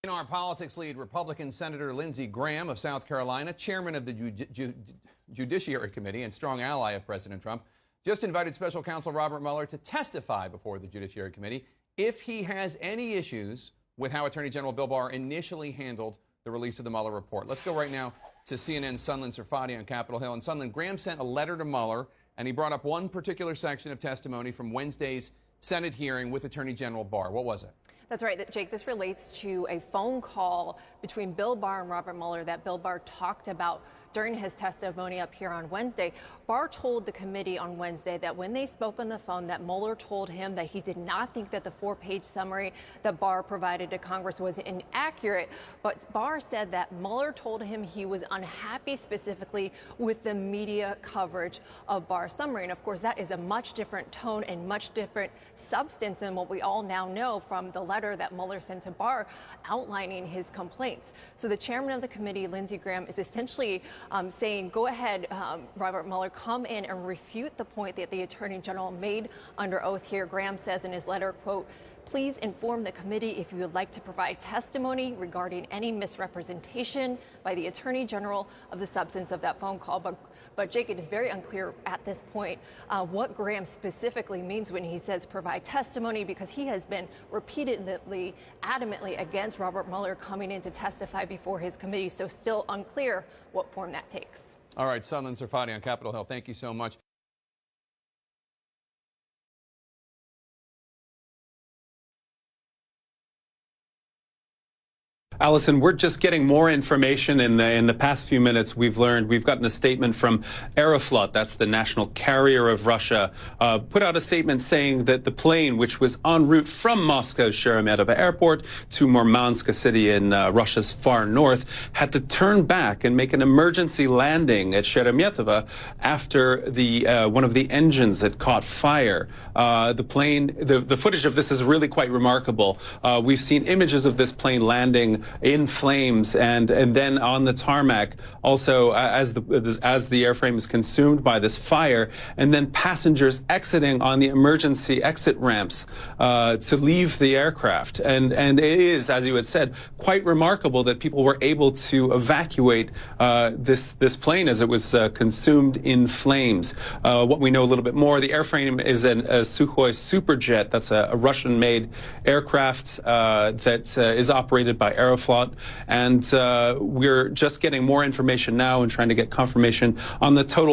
In our politics lead, Republican Senator Lindsey Graham of South Carolina, chairman of the Judiciary Committee and strong ally of President Trump, just invited special counsel Robert Mueller to testify before the Judiciary Committee if he has any issues with how Attorney General Bill Barr initially handled the release of the Mueller report. Let's go right now to CNN's Sunlen Serfati on Capitol Hill. And Sunlen, Graham sent a letter to Mueller, and he brought up one particular section of testimony from Wednesday's Senate hearing with Attorney General Barr. What was it? That's right, Jake. This relates to a phone call between Bill Barr and Robert Mueller that Bill Barr talked about during his testimony up here on Wednesday. Barr told the committee on Wednesday that when they spoke on the phone, that Mueller told him that he did not think that the 4-page summary that Barr provided to Congress was inaccurate. But Barr said that Mueller told him he was unhappy specifically with the media coverage of Barr's summary. And of course, that is a much different tone and much different substance than what we all now know from the letter that Mueller sent to Barr outlining his complaints. So the chairman of the committee, Lindsey Graham, is essentially saying, go ahead, Robert Mueller, come in and refute the point that the Attorney General made under oath here. Graham says in his letter, quote, "Please inform the committee if you would like to provide testimony regarding any misrepresentation by the Attorney General of the substance of that phone call." But Jake, it is very unclear at this point what Graham specifically means when he says provide testimony, because he has been repeatedly, adamantly against Robert Mueller coming in to testify before his committee. So still unclear what form that takes. All right, Sunlen Serfati on Capitol Hill. Thank you so much. Allison, we're just getting more information in the past few minutes. We've gotten a statement from Aeroflot, that's the national carrier of Russia, put out a statement saying that the plane, which was en route from Moscow's Sheremetyevo airport to Murmansk, a city in Russia's far north, had to turn back and make an emergency landing at Sheremetyevo after one of the engines had caught fire. The plane, the footage of this is really quite remarkable. We've seen images of this plane landing in flames and then on the tarmac, also as the airframe is consumed by this fire, and then passengers exiting on the emergency exit ramps to leave the aircraft. And it is, as you had said, quite remarkable that people were able to evacuate this plane as it was consumed in flames. What we know a little bit more, the airframe is a Sukhoi Superjet. That's a Russian-made aircraft that is operated by Aeroflot. And we're just getting more information now and trying to get confirmation on the total